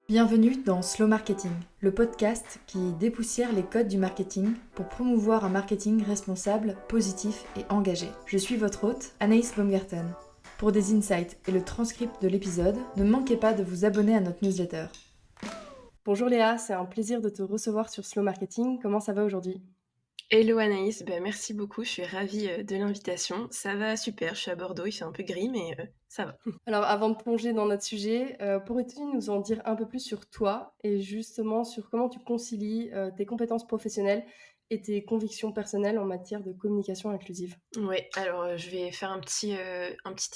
Bienvenue dans Slow Marketing, le podcast qui dépoussière les codes du marketing pour promouvoir un marketing responsable, positif et engagé. Je suis votre hôte, Anaïs Baumgarten. Pour des insights et le transcript de l'épisode, ne manquez pas de vous abonner à notre newsletter. Bonjour Léa, c'est un plaisir de te recevoir sur Slow Marketing. Comment ça va aujourd'hui ? Hello Anaïs, merci beaucoup, je suis ravie de l'invitation. Ça va super, je suis à Bordeaux, il fait un peu gris, mais ça va. Alors avant de plonger dans notre sujet, pourrais-tu nous en dire un peu plus sur toi et justement sur comment tu concilies tes compétences professionnelles et tes convictions personnelles en matière de communication inclusive ? Ouais, alors je vais faire un petit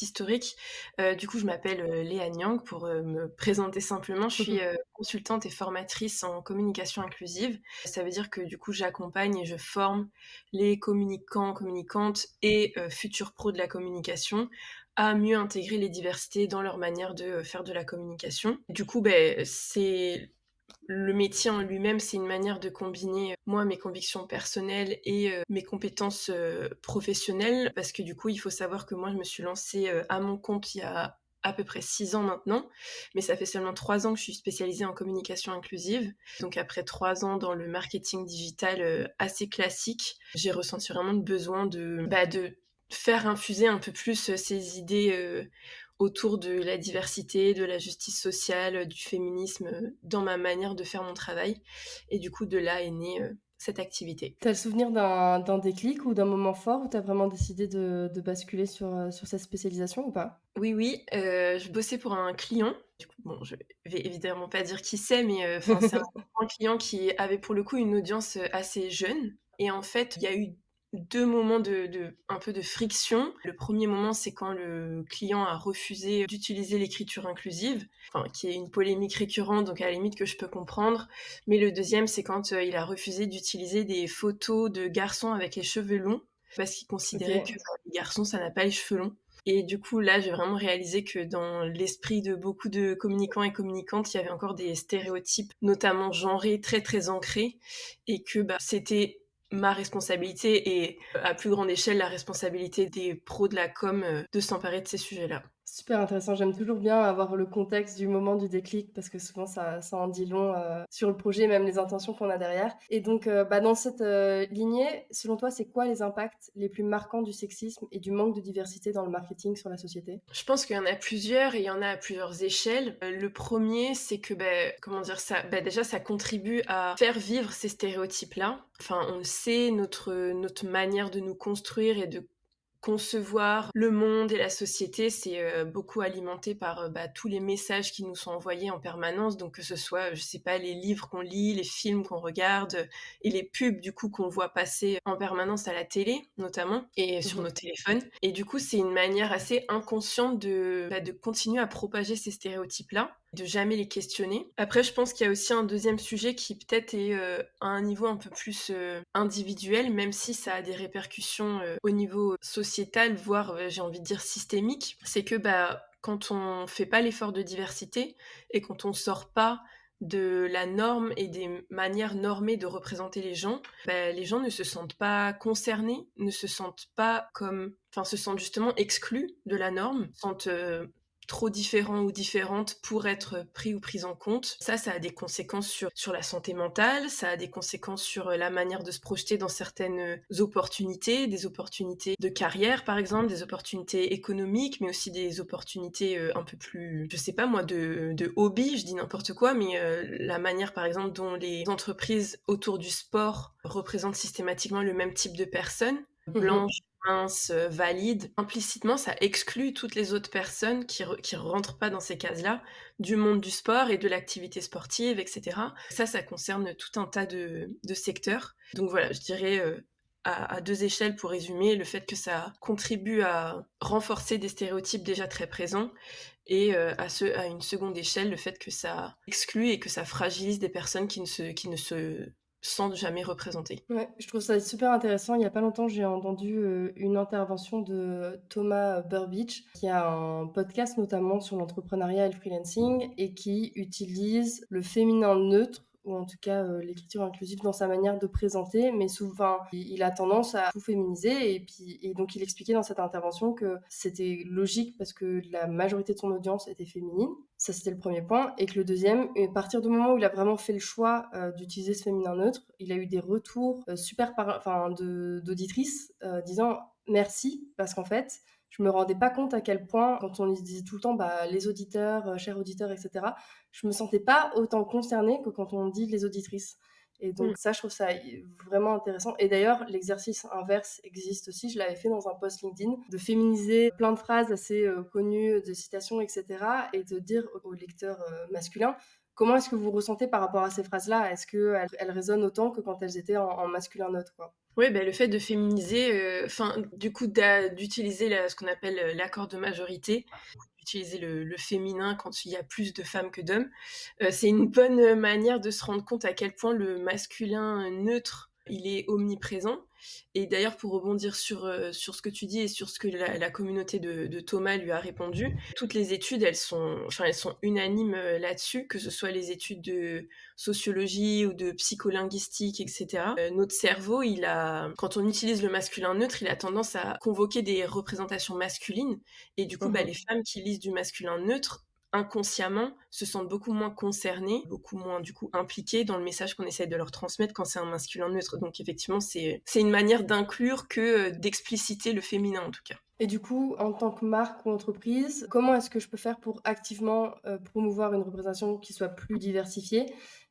historique. Du coup, je m'appelle Léa Niang pour me présenter simplement. Je suis consultante et formatrice en communication inclusive. Ça veut dire que du coup, j'accompagne et je forme les communicants, communicantes et futurs pros de la communication à mieux intégrer les diversités dans leur manière de faire de la communication. Du coup, c'est le métier en lui-même, c'est une manière de combiner, moi, mes convictions personnelles et mes compétences professionnelles. Parce que du coup, il faut savoir que moi, je me suis lancée à mon compte il y a à peu près 6 ans maintenant. Mais ça fait seulement 3 ans que je suis spécialisée en communication inclusive. Donc après 3 ans dans le marketing digital assez classique, j'ai ressenti vraiment le besoin de faire infuser un peu plus ces idées autour de la diversité, de la justice sociale, du féminisme dans ma manière de faire mon travail. Et du coup, de là est née cette activité. T'as le souvenir d'un déclic ou d'un moment fort où t'as vraiment décidé de basculer sur cette spécialisation ou pas ? Oui, oui, je bossais pour un client. Du coup, bon, je vais évidemment pas dire qui c'est, mais enfin, c'est un client qui avait pour le coup une audience assez jeune. Et en fait, il y a eu 2 moments de un peu de friction. Le premier moment, c'est quand le client a refusé d'utiliser l'écriture inclusive, enfin, qui est une polémique récurrente, donc à la limite que je peux comprendre. Mais le deuxième, c'est quand il a refusé d'utiliser des photos de garçons avec les cheveux longs, parce qu'il considérait que Ok. les garçons, ça n'a pas les cheveux longs. Et du coup, là, j'ai vraiment réalisé que dans l'esprit de beaucoup de communicants et communicantes, il y avait encore des stéréotypes, notamment genrés, très très ancrés, et que c'était ma responsabilité et à plus grande échelle la responsabilité des pros de la com de s'emparer de ces sujets-là. Super intéressant. J'aime toujours bien avoir le contexte du moment du déclic parce que souvent ça en dit long sur le projet, même les intentions qu'on a derrière. Et donc, dans cette lignée, selon toi, c'est quoi les impacts les plus marquants du sexisme et du manque de diversité dans le marketing sur la société ? Je pense qu'il y en a plusieurs et il y en a à plusieurs échelles. Le premier, c'est que, comment dire ça, déjà, ça contribue à faire vivre ces stéréotypes-là. Enfin, on le sait, notre manière de nous construire et de concevoir le monde et la société, c'est beaucoup alimenté par tous les messages qui nous sont envoyés en permanence, donc que ce soit, je sais pas, les livres qu'on lit, les films qu'on regarde, et les pubs du coup qu'on voit passer en permanence à la télé notamment, et sur nos téléphones. Et du coup, c'est une manière assez inconsciente de continuer à propager ces stéréotypes-là, de jamais les questionner. Après, je pense qu'il y a aussi un deuxième sujet qui peut-être est à un niveau un peu plus individuel, même si ça a des répercussions au niveau sociétal, voire j'ai envie de dire systémique. C'est que quand on fait pas l'effort de diversité et quand on sort pas de la norme et des manières normées de représenter les gens ne se sentent pas concernés, ne se sentent pas comme, enfin, se sentent justement exclus de la norme, se sentent trop différents ou différentes pour être pris ou prises en compte. Ça a des conséquences sur la santé mentale, ça a des conséquences sur la manière de se projeter dans certaines opportunités, des opportunités de carrière par exemple, des opportunités économiques, mais aussi des opportunités un peu plus, je sais pas moi, de hobby, je dis n'importe quoi, mais la manière par exemple dont les entreprises autour du sport représentent systématiquement le même type de personnes, blanches, mince, valide, implicitement, ça exclut toutes les autres personnes qui rentrent pas dans ces cases-là, du monde du sport et de l'activité sportive, etc. Ça concerne tout un tas de secteurs. Donc voilà, je dirais à deux échelles pour résumer, le fait que ça contribue à renforcer des stéréotypes déjà très présents et à une seconde échelle, le fait que ça exclut et que ça fragilise des personnes qui ne se sentent jamais représentées. Ouais, je trouve ça super intéressant. Il y a pas longtemps, j'ai entendu une intervention de Thomas Burbidge, qui a un podcast notamment sur l'entrepreneuriat et le freelancing, et qui utilise le féminin neutre ou en tout cas l'écriture inclusive dans sa manière de présenter, mais souvent il a tendance à tout féminiser et donc il expliquait dans cette intervention que c'était logique parce que la majorité de son audience était féminine. Ça, c'était le premier point. Et que le deuxième, à partir du moment où il a vraiment fait le choix d'utiliser ce féminin neutre, il a eu des retours d'auditrices disant merci, parce qu'en fait, je me rendais pas compte à quel point, quand on disait tout le temps, bah, les auditeurs, chers auditeurs, etc., je me sentais pas autant concernée que quand on dit les auditrices. Et Mmh. donc ça, je trouve ça vraiment intéressant. Et d'ailleurs, l'exercice inverse existe aussi. Je l'avais fait dans un post LinkedIn, de féminiser plein de phrases assez connues, de citations, etc., et de dire aux lecteurs masculins, comment est-ce que vous ressentez par rapport à ces phrases-là? Est-ce qu'elles résonnent autant que quand elles étaient en masculin neutre, quoi? Ouais, le fait de féminiser, enfin, du coup, d'utiliser ce qu'on appelle l'accord de majorité, d'utiliser le féminin quand il y a plus de femmes que d'hommes, c'est une bonne manière de se rendre compte à quel point le masculin neutre, il est omniprésent. Et d'ailleurs, pour rebondir sur ce que tu dis et sur ce que la communauté de Thomas lui a répondu, toutes les études, elles sont unanimes là-dessus, que ce soit les études de sociologie ou de psycholinguistique, etc. Notre cerveau, quand on utilise le masculin neutre, il a tendance à convoquer des représentations masculines. Et du coup, les femmes qui lisent du masculin neutre, inconsciemment, se sentent beaucoup moins concernées, beaucoup moins du coup impliquées dans le message qu'on essaie de leur transmettre quand c'est un masculin neutre. Donc effectivement, c'est une manière d'inclure que d'expliciter le féminin en tout cas. Et du coup, en tant que marque ou entreprise, comment est-ce que je peux faire pour activement promouvoir une représentation qui soit plus diversifiée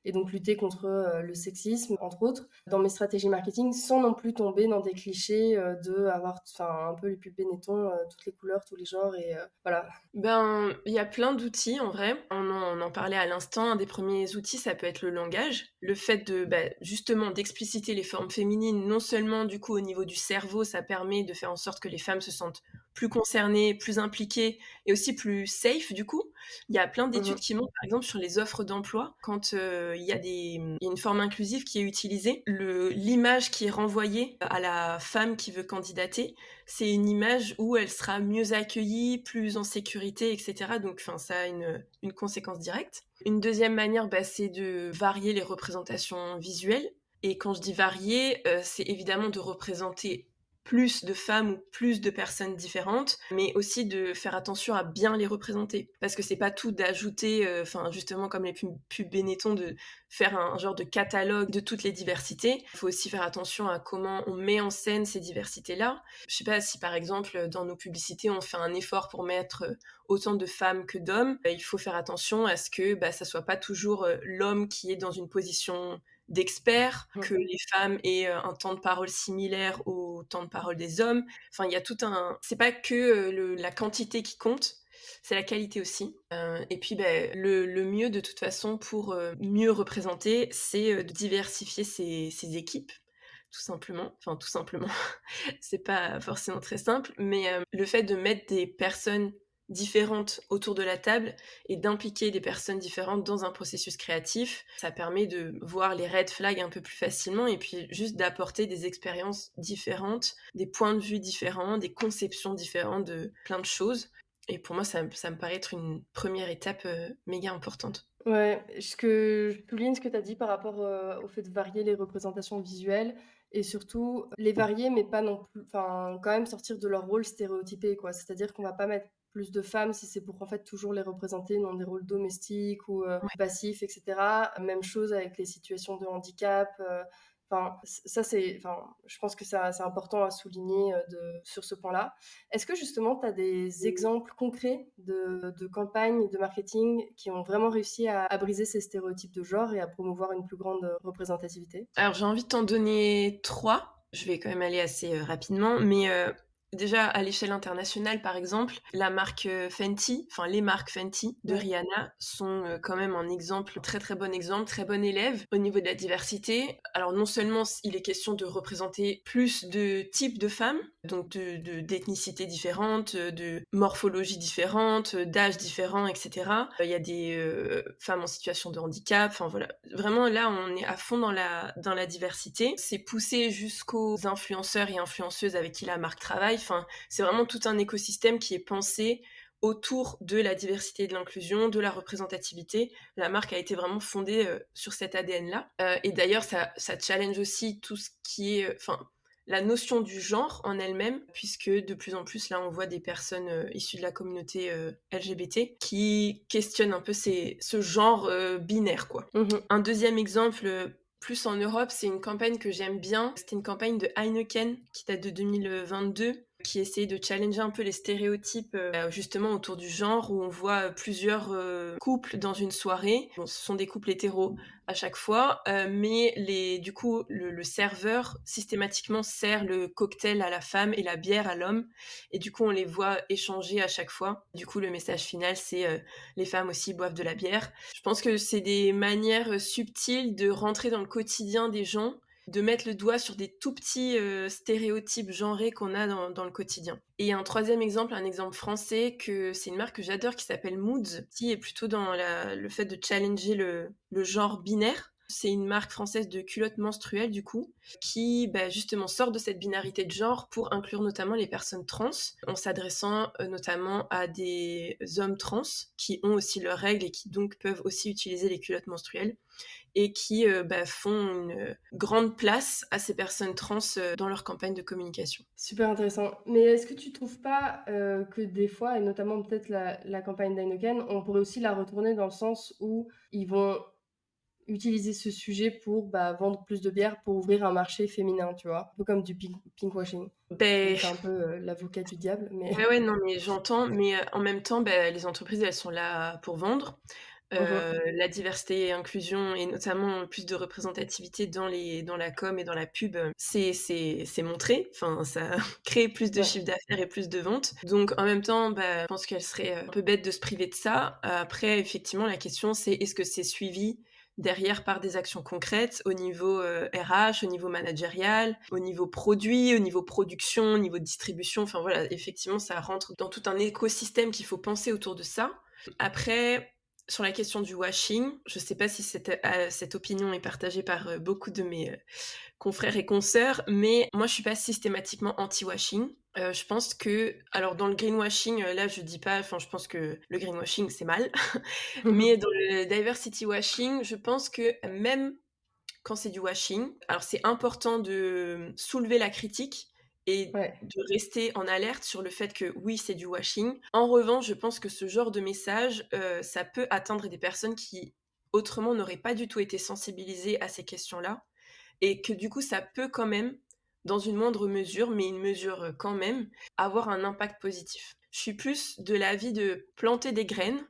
et donc lutter contre le sexisme, entre autres, dans mes stratégies marketing, sans non plus tomber dans des clichés de avoir un peu les pubs Benetton, toutes les couleurs, tous les genres, et voilà. Il y a plein d'outils en vrai. On en parlait à l'instant. Un des premiers outils, ça peut être le langage. Le fait de justement d'expliciter les formes féminines, non seulement du coup au niveau du cerveau, ça permet de faire en sorte que les femmes se sentent plus concernées, plus impliquées et aussi plus safe du coup. Il y a plein d'études qui montrent par exemple sur les offres d'emploi, quand il y a une forme inclusive qui est utilisée, l'image qui est renvoyée à la femme qui veut candidater, c'est une image où elle sera mieux accueillie, plus en sécurité, etc. Donc ça a une conséquence directe. Une deuxième manière, c'est de varier les représentations visuelles. Et quand je dis varier, c'est évidemment de représenter plus de femmes ou plus de personnes différentes, mais aussi de faire attention à bien les représenter. Parce que c'est pas tout d'ajouter, justement comme les pubs Benetton, de faire un genre de catalogue de toutes les diversités. Il faut aussi faire attention à comment on met en scène ces diversités-là. Je sais pas si par exemple dans nos publicités on fait un effort pour mettre autant de femmes que d'hommes, il faut faire attention à ce que ça soit pas toujours l'homme qui est dans une position d'experts, que les femmes aient un temps de parole similaire au temps de parole des hommes. Enfin, il y a tout un... C'est pas que la quantité qui compte, c'est la qualité aussi. Et puis, le mieux de toute façon pour mieux représenter, c'est de diversifier ses équipes, tout simplement. Enfin, tout simplement. C'est pas forcément très simple, mais le fait de mettre des personnes différentes autour de la table et d'impliquer des personnes différentes dans un processus créatif, ça permet de voir les red flags un peu plus facilement et puis juste d'apporter des expériences différentes, des points de vue différents, des conceptions différentes de plein de choses. Et pour moi, ça me paraît être une première étape méga importante. Ouais, je souligne ce que tu as dit par rapport au fait de varier les représentations visuelles et surtout les varier, mais pas non plus, enfin, quand même sortir de leur rôle stéréotypé, quoi. C'est-à-dire qu'on va pas mettre plus de femmes si c'est pour en fait toujours les représenter dans des rôles domestiques ou passifs, etc. Même chose avec les situations de handicap. Enfin, ça c'est, enfin, je pense que ça c'est important à souligner sur ce point-là. Est-ce que justement tu as des exemples concrets de campagnes de marketing qui ont vraiment réussi à briser ces stéréotypes de genre et à promouvoir une plus grande représentativité? Alors j'ai envie de t'en donner 3. Je vais quand même aller assez rapidement, mais déjà à l'échelle internationale par exemple, la marque Fenty, enfin les marques Fenty de Ouais. Rihanna sont quand même un exemple, très très bon exemple, très bon élève au niveau de la diversité. Alors non seulement il est question de représenter plus de types de femmes, donc d'ethnicités différentes, de morphologies différentes, d'âges différents, etc. Il y a des femmes en situation de handicap, enfin voilà. Vraiment là on est à fond dans la diversité. C'est poussé jusqu'aux influenceurs et influenceuses avec qui la marque travaille. Enfin, c'est vraiment tout un écosystème qui est pensé autour de la diversité et de l'inclusion, de la représentativité. La marque a été vraiment fondée sur cet ADN-là. Et d'ailleurs, ça challenge aussi tout ce qui est... la notion du genre en elle-même, puisque de plus en plus, là, on voit des personnes issues de la communauté LGBT qui questionnent un peu ce genre binaire, quoi. Mhm. Un deuxième exemple, plus en Europe, c'est une campagne que j'aime bien. C'était une campagne de Heineken qui date de 2022, qui essayait de challenger un peu les stéréotypes justement autour du genre, où on voit plusieurs couples dans une soirée. Bon, ce sont des couples hétéros à chaque fois, mais du coup, le serveur systématiquement sert le cocktail à la femme et la bière à l'homme, et du coup, on les voit échanger à chaque fois. Du coup, le message final, c'est les femmes aussi boivent de la bière. Je pense que c'est des manières subtiles de rentrer dans le quotidien des gens, de mettre le doigt sur des tout petits stéréotypes genrés qu'on a dans le quotidien. Et un troisième exemple, un exemple français, c'est une marque que j'adore qui s'appelle Moods, qui est plutôt dans le fait de challenger le genre binaire. C'est une marque française de culottes menstruelles, du coup, qui justement sort de cette binarité de genre pour inclure notamment les personnes trans, en s'adressant notamment à des hommes trans qui ont aussi leurs règles et qui donc peuvent aussi utiliser les culottes menstruelles, et qui font une grande place à ces personnes trans dans leur campagne de communication. Super intéressant. Mais est-ce que tu trouves pas que des fois, et notamment peut-être la campagne d'Heineken, on pourrait aussi la retourner dans le sens où ils vont utiliser ce sujet pour vendre plus de bière pour ouvrir un marché féminin, tu vois, un peu comme du pinkwashing. Je me Ben, fais un peu l'avocat du diable, mais... ouais, non, mais j'entends, mais en même temps, les entreprises, elles sont là pour vendre. Mhm. La diversité et inclusion, et notamment plus de représentativité dans la com et dans la pub, c'est montré. Enfin, ça crée plus de Ouais. chiffre d'affaires et plus de ventes. Donc en même temps, je pense qu'elle serait un peu bête de se priver de ça. Après, effectivement, la question, c'est est-ce que c'est suivi derrière par des actions concrètes au niveau RH, au niveau managérial, au niveau produit, au niveau production, au niveau distribution. Enfin voilà, effectivement, ça rentre dans tout un écosystème qu'il faut penser autour de ça. Après, sur la question du washing, je ne sais pas si cette opinion est partagée par beaucoup de mes confrères et consoeurs, mais moi je suis pas systématiquement anti-washing. Je pense que, alors dans le greenwashing, là je dis pas, enfin je pense que le greenwashing c'est mal, mais dans le diversity washing, je pense que même quand c'est du washing, alors c'est important de soulever la critique et Ouais. de rester en alerte sur le fait que oui, c'est du washing. En revanche, je pense que ce genre de message, ça peut atteindre des personnes qui autrement n'auraient pas du tout été sensibilisées à ces questions-là, et que du coup, ça peut quand même, dans une moindre mesure, mais une mesure quand même, avoir un impact positif. Je suis plus de l'avis de planter des graines,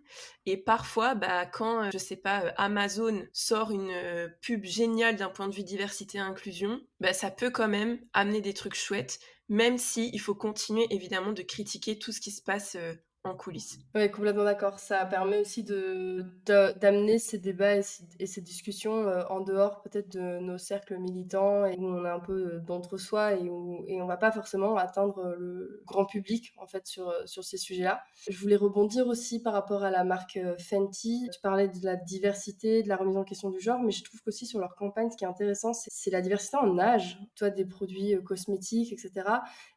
et parfois, quand, je sais pas, Amazon sort une pub géniale d'un point de vue diversité et inclusion, ça peut quand même amener des trucs chouettes, même si il faut continuer évidemment de critiquer tout ce qui se passe en coulisses. Ouais, complètement d'accord. Ça permet aussi d'amener ces débats et ces discussions en dehors peut-être de nos cercles militants et où on est un peu d'entre-soi et on va pas forcément atteindre le grand public en fait sur ces sujets-là. Je voulais rebondir aussi par rapport à la marque Fenty. Tu parlais de la diversité, de la remise en question du genre, mais je trouve qu'aussi sur leur campagne, ce qui est intéressant, c'est la diversité en âge, toi, des produits cosmétiques, etc.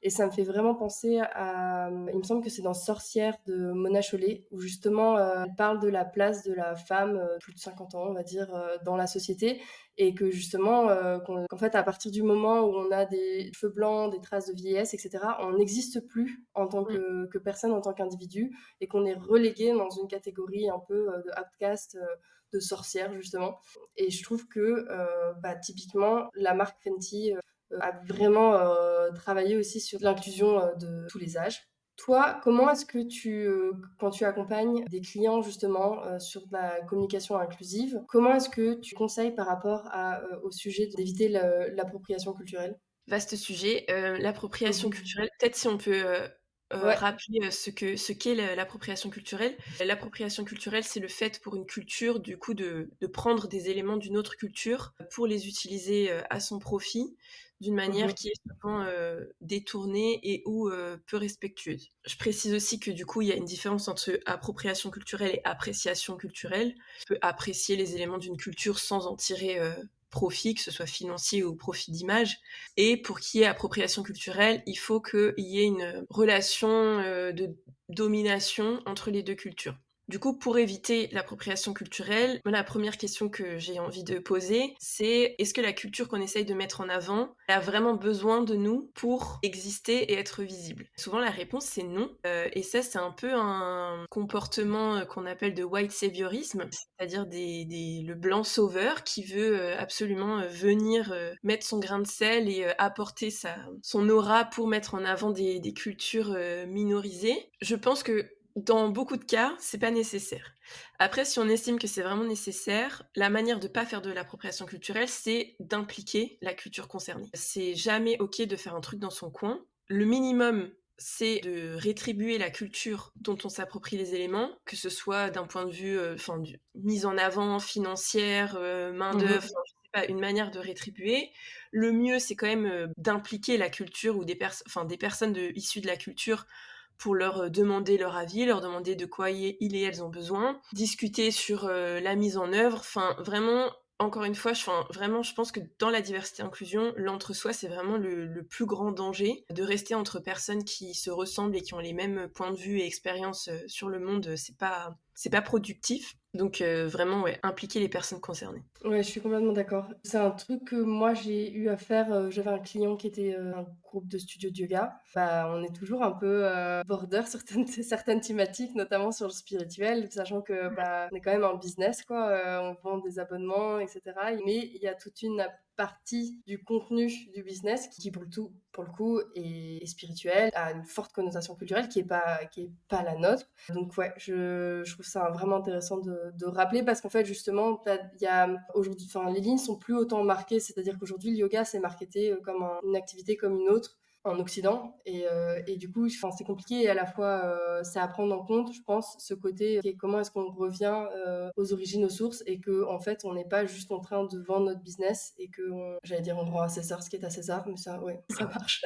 Et ça me fait vraiment penser à, il me semble que c'est dans Sorcière de Mona Chollet, où justement elle parle de la place de la femme, plus de 50 ans, on va dire, dans la société, et que justement, qu'en fait, à partir du moment où on a des cheveux blancs, des traces de vieillesse, etc., on n'existe plus en tant Mm. que personne, en tant qu'individu, et qu'on est relégué dans une catégorie un peu de outcast, de sorcière, justement. Et je trouve que, typiquement, la marque Fenty a vraiment travaillé aussi sur l'inclusion de tous les âges. Toi, comment est-ce que quand tu accompagnes des clients justement sur de la communication inclusive, comment est-ce que tu conseilles par rapport au sujet d'éviter l'appropriation culturelle? Vaste sujet. L'appropriation Mhm. culturelle, peut-être si on peut Ouais. rappeler ce qu'est l'appropriation culturelle. L'appropriation culturelle, c'est le fait pour une culture, du coup, de prendre des éléments d'une autre culture pour les utiliser à son profit, d'une manière Mhm. qui est souvent détournée et ou peu respectueuse. Je précise aussi que du coup, il y a une différence entre appropriation culturelle et appréciation culturelle. On peut apprécier les éléments d'une culture sans en tirer profit, que ce soit financier ou profit d'image. Et pour qu'il y ait appropriation culturelle, il faut qu'il y ait une relation de domination entre les deux cultures. Du coup, pour éviter l'appropriation culturelle, la première question que j'ai envie de poser, c'est est-ce que la culture qu'on essaye de mettre en avant a vraiment besoin de nous pour exister et être visible? Souvent, la réponse, c'est non. Et ça, c'est un peu un comportement qu'on appelle de white saviorisme, c'est-à-dire le blanc sauveur qui veut absolument venir mettre son grain de sel et apporter son aura pour mettre en avant des cultures minorisées. Je pense que dans beaucoup de cas, c'est pas nécessaire. Après, si on estime que c'est vraiment nécessaire, la manière de pas faire de l'appropriation culturelle, c'est d'impliquer la culture concernée. C'est jamais OK de faire un truc dans son coin. Le minimum, c'est de rétribuer la culture dont on s'approprie les éléments, que ce soit d'un point de vue, mise en avant financière, main-d'œuvre, je sais pas, une manière de rétribuer. Le mieux, c'est quand même d'impliquer la culture ou des personnes issues de la culture pour leur demander leur avis, leur demander de quoi ils et elles ont besoin, discuter sur la mise en œuvre, enfin vraiment, encore une fois, je pense que dans la diversité et inclusion, l'entre-soi, c'est vraiment le plus grand danger. De rester entre personnes qui se ressemblent et qui ont les mêmes points de vue et expériences sur le monde, c'est pas productif. Donc vraiment, ouais, impliquer les personnes concernées. Ouais, je suis complètement d'accord. C'est un truc que moi j'ai eu à faire. J'avais un client qui était un groupe de studio de yoga. Bah, on est toujours un peu border sur certaines thématiques, notamment sur le spirituel, sachant que bah, on est quand même en business, quoi. On vend des abonnements, etc. Mais il y a toute une partie du contenu du business qui pour le coup est spirituel, a une forte connotation culturelle qui est pas la nôtre. Donc ouais, je trouve ça vraiment intéressant de rappeler parce qu'en fait justement il y a aujourd'hui, enfin les lignes sont plus autant marquées, c'est-à-dire qu'aujourd'hui le yoga c'est marketé comme une activité comme une autre en Occident et du coup enfin, c'est compliqué et à la fois c'est à prendre en compte je pense ce côté comment est-ce qu'on revient aux origines, aux sources et que en fait on n'est pas juste en train de vendre notre business et que j'allais dire on rend à César ce qui est à César mais ça ouais ça marche.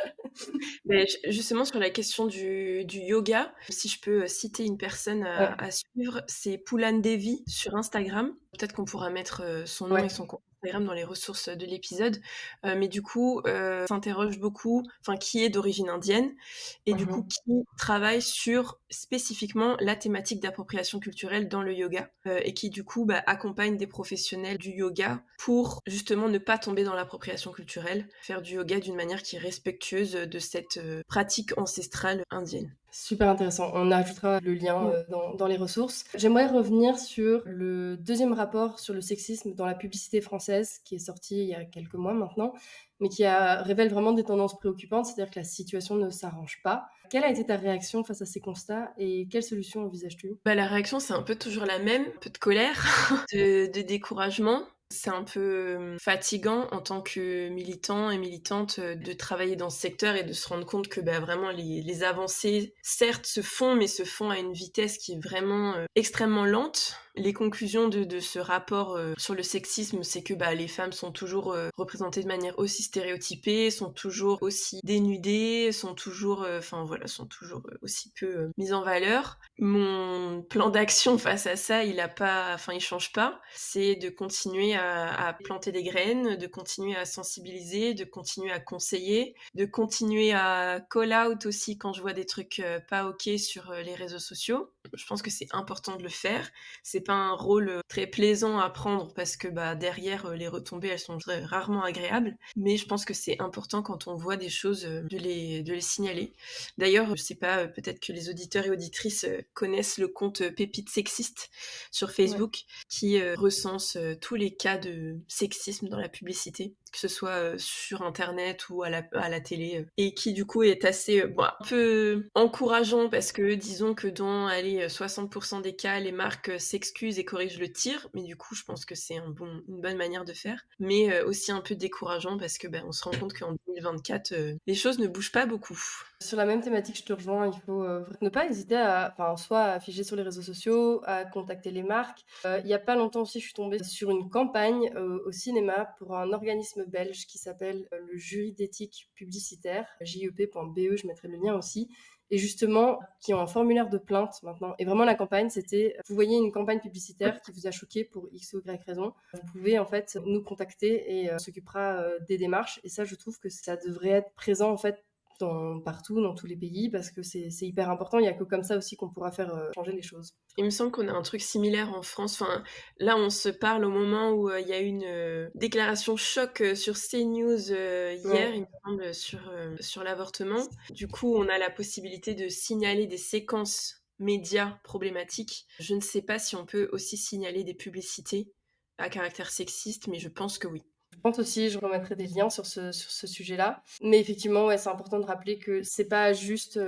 Mais justement sur la question du yoga, si je peux citer une personne Ouais, à suivre, c'est Poulan Devi sur Instagram. Peut-être qu'on pourra mettre son nom et ouais. son compte Instagram dans les ressources de l'épisode. Mais du coup, s'interroge beaucoup, enfin qui est d'origine indienne et du coup Mhm. qui travaille sur spécifiquement la thématique d'appropriation culturelle dans le yoga et qui du coup accompagne des professionnels du yoga pour justement ne pas tomber dans l'appropriation culturelle, faire du yoga d'une manière qui est respectueuse de cette pratique ancestrale indienne. Super intéressant. On ajoutera le lien dans les ressources. J'aimerais revenir sur le deuxième rapport sur le sexisme dans la publicité française qui est sorti il y a quelques mois maintenant, mais révèle vraiment des tendances préoccupantes, c'est-à-dire que la situation ne s'arrange pas. Quelle a été ta réaction face à ces constats et quelles solutions envisages-tu? La réaction, c'est un peu toujours la même, un peu de colère, de découragement. C'est un peu fatigant en tant que militant et militante de travailler dans ce secteur et de se rendre compte que vraiment les avancées, certes, se font, mais se font à une vitesse qui est vraiment extrêmement lente. Les conclusions de ce rapport sur le sexisme, c'est que les femmes sont toujours représentées de manière aussi stéréotypée, sont toujours aussi dénudées, sont toujours, sont toujours aussi peu mises en valeur. Mon plan d'action face à ça, il change pas. C'est de continuer à planter des graines, de continuer à sensibiliser, de continuer à conseiller, de continuer à call out aussi quand je vois des trucs pas ok sur les réseaux sociaux. Je pense que c'est important de le faire. C'est pas un rôle très plaisant à prendre parce que derrière les retombées elles sont rarement agréables. Mais je pense que c'est important quand on voit des choses de les signaler. D'ailleurs, je sais pas, peut-être que les auditeurs et auditrices connaissent le compte Pépites Sexistes sur Ouais. Facebook qui recense tous les cas de sexisme dans la publicité, que ce soit sur internet ou à la télé, et qui du coup est assez un peu encourageant parce que disons que dans 60% des cas, les marques s'excusent et corrigent le tir, mais du coup je pense que c'est une bonne manière de faire, mais aussi un peu décourageant parce que on se rend compte qu'en 2024, les choses ne bougent pas beaucoup. Sur la même thématique, je te rejoins, il faut ne pas hésiter soit à afficher sur les réseaux sociaux, à contacter les marques. Il y a pas longtemps aussi, je suis tombée sur une campagne au cinéma pour un organisme belge qui s'appelle le Jury d'éthique publicitaire, jep.be, je mettrai le lien aussi. et justement qui ont un formulaire de plainte maintenant. Et vraiment la campagne, c'était, vous voyez une campagne publicitaire qui vous a choqué pour X ou Y raison, vous pouvez en fait nous contacter et on s'occupera des démarches. Et ça, je trouve que ça devrait être présent en fait partout, dans tous les pays, parce que c'est hyper important. Il n'y a que comme ça aussi qu'on pourra faire changer les choses. Il me semble qu'on a un truc similaire en France. Enfin, là, on se parle au moment où il y a eu une déclaration choc sur CNews hier, Ouais. il me semble, sur l'avortement. Du coup, on a la possibilité de signaler des séquences médias problématiques. Je ne sais pas si on peut aussi signaler des publicités à caractère sexiste, mais je pense que oui. Je pense aussi, je remettrai des liens sur ce sujet-là. Mais effectivement, ouais, c'est important de rappeler que c'est pas juste.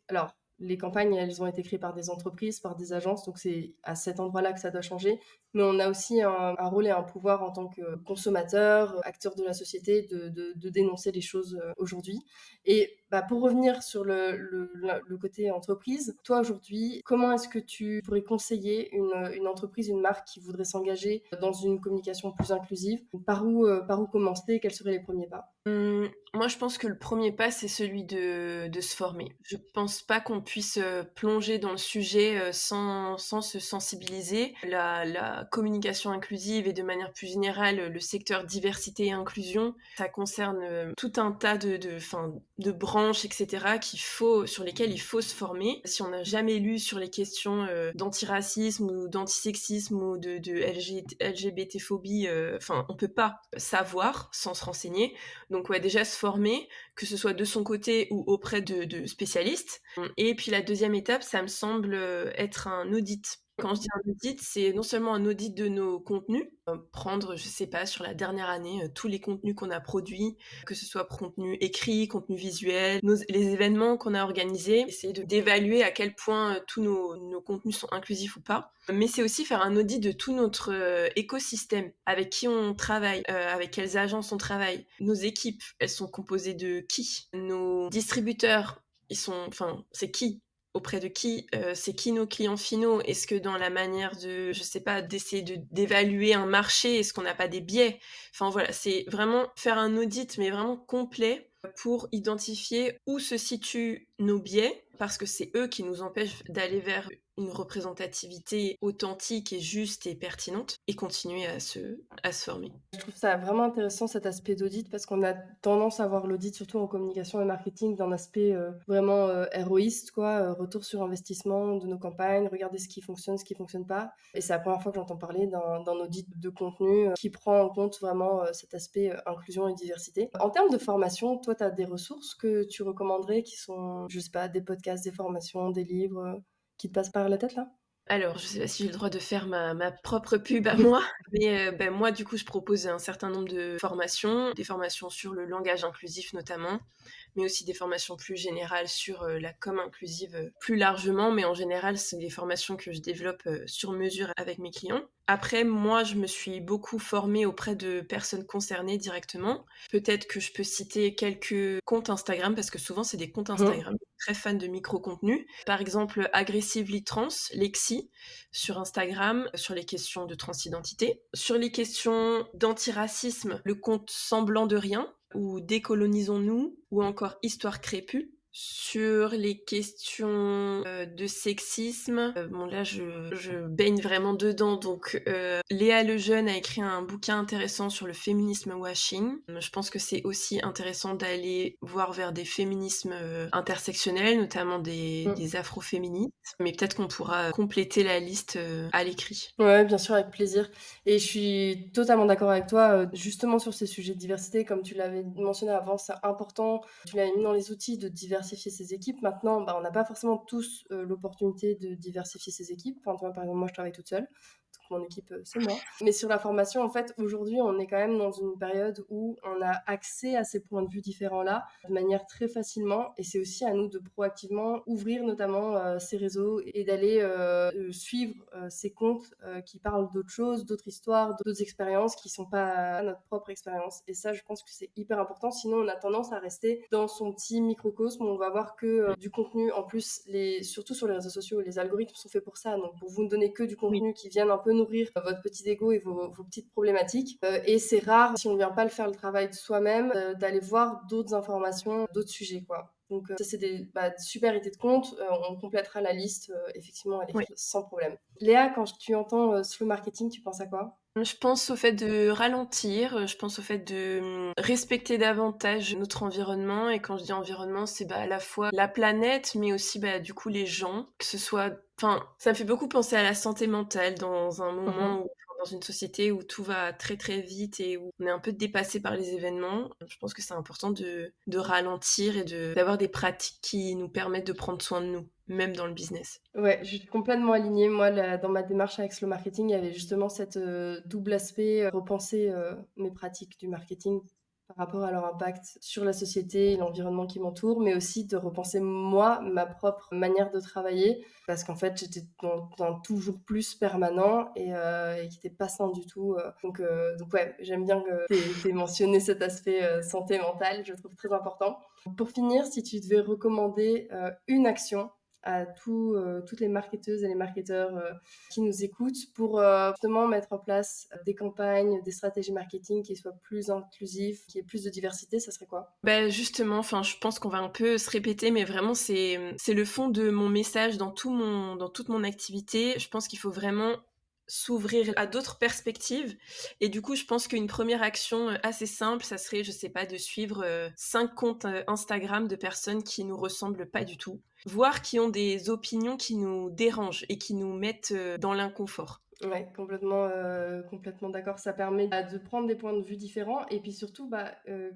Alors, les campagnes, elles ont été créées par des entreprises, par des agences, donc c'est à cet endroit-là que ça doit changer. Mais on a aussi un rôle et un pouvoir en tant que consommateur, acteur de la société, de dénoncer les choses aujourd'hui. Et bah, pour revenir sur le côté entreprise, toi aujourd'hui, comment est-ce que tu pourrais conseiller une entreprise, une marque qui voudrait s'engager dans une communication plus inclusive? Par où commencer? Quels seraient les premiers pas? Moi, je pense que le premier pas, c'est celui de se former. Je pense pas qu'on puisse plonger dans le sujet sans se sensibiliser. La communication inclusive et de manière plus générale, le secteur diversité et inclusion, ça concerne tout un tas de branches, etc., sur lesquelles il faut se former. Si on n'a jamais lu sur les questions d'antiracisme ou d'antisexisme ou de LGBT-phobie, on peut pas savoir sans se renseigner. Donc ouais, déjà se former, que ce soit de son côté ou auprès de spécialistes. Et puis la deuxième étape, ça me semble être un audit. Quand je dis un audit, c'est non seulement un audit de nos contenus, prendre, je sais pas, sur la dernière année, tous les contenus qu'on a produits, que ce soit contenu écrit, contenu visuel, les événements qu'on a organisés, essayer d'évaluer à quel point tous nos contenus sont inclusifs ou pas. Mais c'est aussi faire un audit de tout notre écosystème, avec qui on travaille, avec quelles agences on travaille. Nos équipes, elles sont composées de qui? Nos distributeurs, c'est qui? Auprès de qui? C'est qui nos clients finaux? Est-ce que dans la manière de, je sais pas, d'essayer d'évaluer un marché, est-ce qu'on n'a pas des biais? Enfin voilà, c'est vraiment faire un audit, mais vraiment complet pour identifier où se situent nos biais, parce que c'est eux qui nous empêchent d'aller vers une représentativité authentique et juste et pertinente, et continuer à se former. Je trouve ça vraiment intéressant cet aspect d'audit parce qu'on a tendance à voir l'audit, surtout en communication et marketing, d'un aspect vraiment héroïste, quoi, retour sur investissement de nos campagnes, regarder ce qui fonctionne pas. Et c'est la première fois que j'entends parler d'un audit de contenu qui prend en compte vraiment cet aspect inclusion et diversité. En termes de formation, toi, tu as des ressources que tu recommanderais qui sont, je sais pas, des podcasts, des formations, des livres qui te passent par la tête là? Alors, je sais pas si j'ai le droit de faire ma propre pub à moi, mais moi, du coup, je propose un certain nombre de formations, des formations sur le langage inclusif notamment, mais aussi des formations plus générales sur la com inclusive plus largement, mais en général, c'est des formations que je développe sur mesure avec mes clients. Après, moi, je me suis beaucoup formée auprès de personnes concernées directement. Peut-être que je peux citer quelques comptes Instagram, parce que souvent, c'est des comptes Instagram. Très fan de micro-contenu. Par exemple, Aggressively Trans, Lexi, sur Instagram, sur les questions de transidentité. Sur les questions d'antiracisme, le compte Semblant de Rien, ou Décolonisons-nous, ou encore Histoire crépue. Sur les questions de sexisme, bon là je baigne vraiment dedans, donc Léa Lejeune a écrit un bouquin intéressant sur le féminisme washing. Je pense que c'est aussi intéressant d'aller voir vers des féminismes intersectionnels, notamment des afroféministes, mais peut-être qu'on pourra compléter la liste à l'écrit. Ouais, bien sûr, avec plaisir. Et je suis totalement d'accord avec toi, justement sur ces sujets de diversité, comme tu l'avais mentionné avant, c'est important. Tu l'avais mis dans les outils de diversifier ses équipes. Maintenant, bah, on n'a pas forcément tous l'opportunité de diversifier ses équipes. Enfin, tu vois, par exemple, moi, je travaille toute seule. Donc, mon équipe, c'est moi. Mais sur la formation, en fait, aujourd'hui, on est quand même dans une période où on a accès à ces points de vue différents-là de manière très facilement. Et c'est aussi à nous de proactivement ouvrir notamment ces réseaux et d'aller suivre ces comptes qui parlent d'autres choses, d'autres histoires, d'autres expériences qui sont pas notre propre expérience. Et ça, je pense que c'est hyper important. Sinon, on a tendance à rester dans son petit microcosme où on va voir que du contenu. En plus, surtout sur les réseaux sociaux, les algorithmes sont faits pour ça. Donc, pour vous ne donner que du contenu qui vienne un peu nourrir votre petit ego et vos petites problématiques. Et c'est rare, si on ne vient pas le faire le travail de soi-même, d'aller voir d'autres informations, d'autres sujets, quoi. Donc ça, c'est des super idées de compte. On complétera la liste effectivement à l'écrit sans problème. Léa, quand tu entends slow marketing, tu penses à quoi ? Je pense au fait de ralentir, je pense au fait de respecter davantage notre environnement. Et quand je dis environnement, c'est à la fois la planète, mais aussi du coup les gens. Que ce soit, ça me fait beaucoup penser à la santé mentale dans un moment dans une société où tout va très très vite et où on est un peu dépassé par les événements. Je pense que c'est important de ralentir et d'avoir des pratiques qui nous permettent de prendre soin de nous, même dans le business. Ouais, je suis complètement alignée. Moi, dans ma démarche avec Slow Marketing, il y avait justement cette double aspect, repenser mes pratiques du marketing par rapport à leur impact sur la société et l'environnement qui m'entoure, mais aussi de repenser moi, ma propre manière de travailler, parce qu'en fait, j'étais dans un toujours plus permanent et qui n'était pas sain du tout. Donc ouais, j'aime bien que tu aies mentionné cet aspect santé mentale, je trouve très important. Pour finir, si tu devais recommander une action à toutes les marketeuses et les marketeurs qui nous écoutent pour justement mettre en place des campagnes, des stratégies marketing qui soient plus inclusives, qui aient plus de diversité, ça serait quoi ? Justement, je pense qu'on va un peu se répéter, mais vraiment c'est le fond de mon message dans toute mon activité. Je pense qu'il faut vraiment s'ouvrir à d'autres perspectives. Et du coup, je pense qu'une première action assez simple, ça serait, je sais pas, de suivre 5 comptes Instagram de personnes qui nous ressemblent pas du tout. Voire qui ont des opinions qui nous dérangent et qui nous mettent dans l'inconfort. Ouais, complètement d'accord. Ça permet de prendre des points de vue différents. Et puis surtout,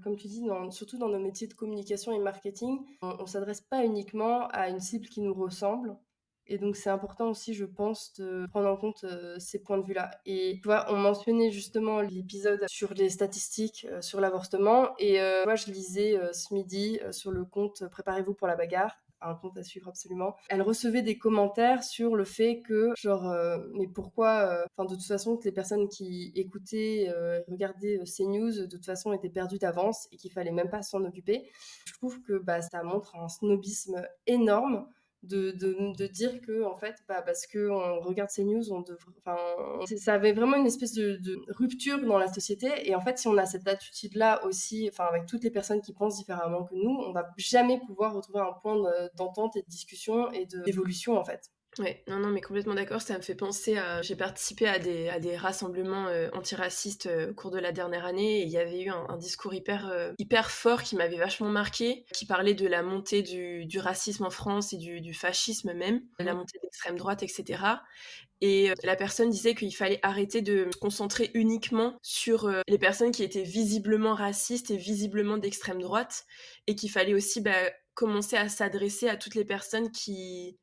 comme tu dis, surtout dans nos métiers de communication et marketing, on ne s'adresse pas uniquement à une cible qui nous ressemble. Et donc, c'est important aussi, je pense, de prendre en compte ces points de vue-là. Et tu vois, on mentionnait justement l'épisode sur les statistiques sur l'avortement. Et moi, je lisais ce midi sur le compte Préparez-vous pour la bagarre, un compte à suivre absolument. Elle recevait des commentaires sur le fait que, mais pourquoi, de toute façon, que les personnes qui écoutaient, regardaient CNews, de toute façon, étaient perdues d'avance et qu'il fallait même pas s'en occuper. Je trouve que ça montre un snobisme énorme de dire que en fait parce que on regarde ces news ça avait vraiment une espèce de rupture dans la société. Et en fait, si on a cette attitude là aussi, avec toutes les personnes qui pensent différemment que nous, on va jamais pouvoir retrouver un point d'entente et de discussion et d'évolution en fait. Ouais, non, mais complètement d'accord. Ça me fait penser à... J'ai participé à des rassemblements antiracistes au cours de la dernière année, et il y avait eu un discours hyper fort qui m'avait vachement marqué, qui parlait de la montée du racisme en France et du fascisme même, de la montée de l'extrême droite, etc. Et la personne disait qu'il fallait arrêter de se concentrer uniquement sur les personnes qui étaient visiblement racistes et visiblement d'extrême droite, et qu'il fallait aussi commencer à s'adresser à toutes les personnes qui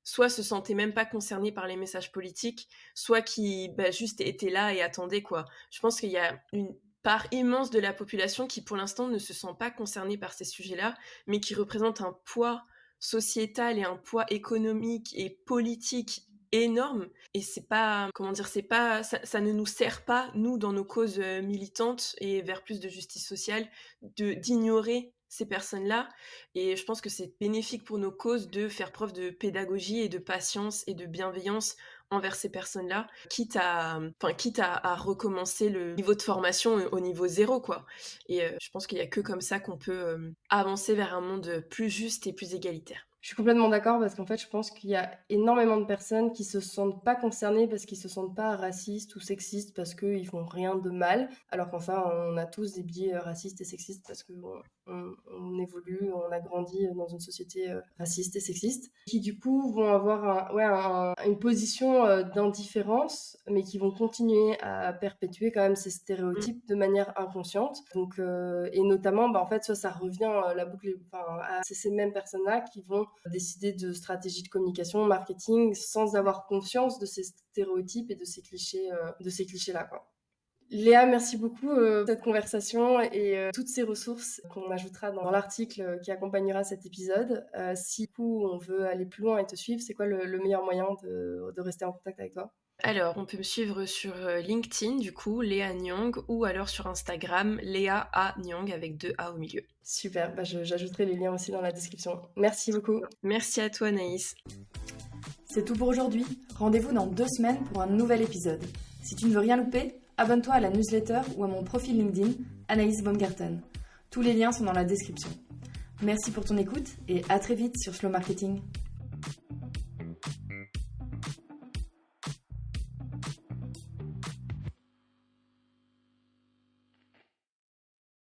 soit se sentaient même pas concernés par les messages politiques, soit qui juste étaient là et attendaient, quoi. Je pense qu'il y a une part immense de la population qui, pour l'instant, ne se sent pas concernée par ces sujets-là, mais qui représente un poids sociétal et un poids économique et politique énorme. Et c'est pas, ça ne nous sert pas, nous, dans nos causes militantes et vers plus de justice sociale, d'ignorer ces personnes-là. Et je pense que c'est bénéfique pour nos causes de faire preuve de pédagogie et de patience et de bienveillance envers ces personnes-là, quitte à recommencer le niveau de formation au niveau 0, quoi. Et je pense qu'il y a que comme ça qu'on peut avancer vers un monde plus juste et plus égalitaire. Je suis complètement d'accord, parce qu'en fait, je pense qu'il y a énormément de personnes qui se sentent pas concernées parce qu'ils se sentent pas racistes ou sexistes parce qu'ils font rien de mal, alors qu'enfin, on a tous des biais racistes et sexistes parce qu'on évolue, on a grandi dans une société raciste et sexiste, qui du coup vont avoir une position d'indifférence, mais qui vont continuer à perpétuer quand même ces stéréotypes de manière inconsciente. Donc, et notamment, en fait, ça revient la boucle, à ces mêmes personnes-là qui vont décider de stratégies de communication, marketing, sans avoir conscience de ces stéréotypes et de ces clichés-là, quoi. Léa, merci beaucoup pour cette conversation et toutes ces ressources qu'on ajoutera dans l'article qui accompagnera cet épisode. Si on veut aller plus loin et te suivre, c'est quoi le meilleur moyen de rester en contact avec toi ? Alors, on peut me suivre sur LinkedIn, du coup, Léa Nyang, ou alors sur Instagram, Léa A. Nyang, avec 2 A au milieu. Super, j'ajouterai les liens aussi dans la description. Merci beaucoup. Merci à toi, Anaïs. C'est tout pour aujourd'hui. Rendez-vous dans 2 semaines pour un nouvel épisode. Si tu ne veux rien louper, abonne-toi à la newsletter ou à mon profil LinkedIn, Anaïs Baumgarten. Tous les liens sont dans la description. Merci pour ton écoute et à très vite sur Slow Marketing.